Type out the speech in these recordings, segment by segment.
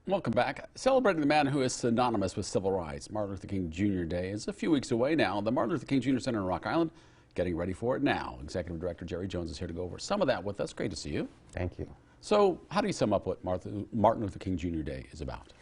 Welcome back. Celebrating the man who is synonymous with civil rights, Martin Luther King Jr. Day is a few weeks away now. The Martin Luther King Jr. Center in Rock Island getting ready for it now. Executive Director Jerry Jones is here to go over some of that with us. Great to see you. Thank you. So how do you sum up what Martin Luther King Jr. Day is about?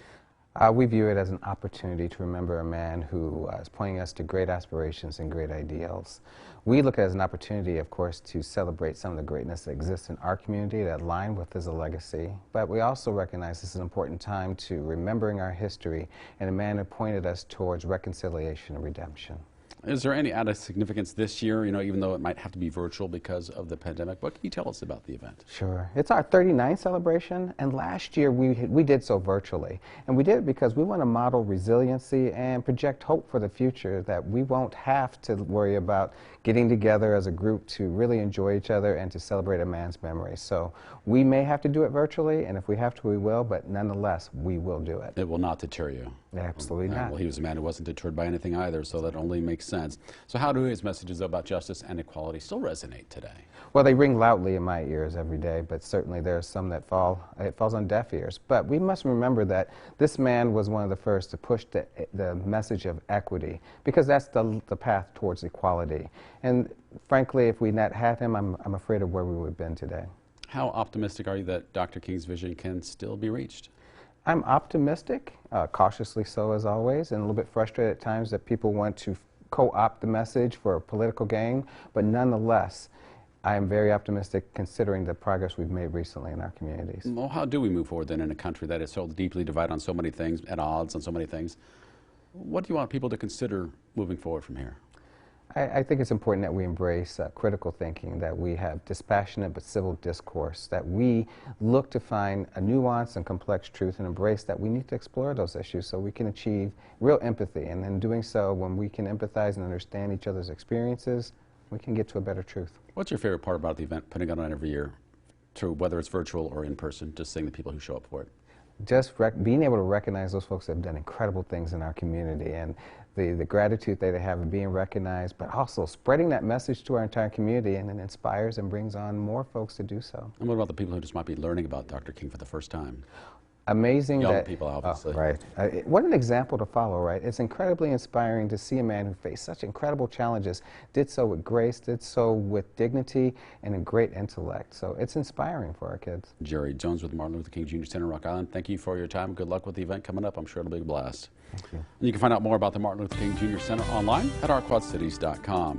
We view it as an opportunity to remember a man who is pointing us to great aspirations and great ideals. We look at it as an opportunity, of course, to celebrate some of the greatness that exists in our community that align with his legacy. But we also recognize this is an important time to remembering our history and a man who pointed us towards reconciliation and redemption. Is there any added significance this year, even though it might have to be virtual because of the pandemic? What can you tell us about the event? Sure. It's our 39th celebration, and last year we did so virtually. And we did it because we want to model resiliency and project hope for the future, that we won't have to worry about getting together as a group to really enjoy each other and to celebrate a man's memory. So we may have to do it virtually, and if we have to, we will, but nonetheless, we will do it. It will not deter you. Absolutely not. Well, he was a man who wasn't deterred by anything either, so that only makes sense. So how do his messages about justice and equality still resonate today? Well, they ring loudly in my ears every day, but certainly there are some that falls on deaf ears. But we must remember that this man was one of the first to push the message of equity, because that's the path towards equality. And frankly, if we not had him, I'm afraid of where we would have been today. How optimistic are you that Dr. King's vision can still be reached? I'm optimistic, cautiously so as always, and a little bit frustrated at times that people want to co-opt the message for political gain, but nonetheless, I am very optimistic considering the progress we've made recently in our communities. Well, how do we move forward then in a country that is so deeply divided on so many things, at odds on so many things? What do you want people to consider moving forward from here? I think it's important that we embrace critical thinking, that we have dispassionate but civil discourse, that we look to find a nuanced and complex truth and embrace that we need to explore those issues so we can achieve real empathy. And in doing so, when we can empathize and understand each other's experiences, we can get to a better truth. What's your favorite part about the event, putting it on every year, whether it's virtual or in person, just seeing the people who show up for it? Just being able to recognize those folks that have done incredible things in our community, and the gratitude that they have of being recognized, but also spreading that message to our entire community, and it inspires and brings on more folks to do so. And what about the people who just might be learning about Dr. King for the first time? Amazing. Young people, obviously. Oh, right. What an example to follow, right? It's incredibly inspiring to see a man who faced such incredible challenges, did so with grace, did so with dignity, and a great intellect. So it's inspiring for our kids. Jerry Jones with Martin Luther King Jr. Center, Rock Island. Thank you for your time. Good luck with the event coming up. I'm sure it'll be a blast. Thank you. And you can find out more about the Martin Luther King Jr. Center online at ourquadcities.com.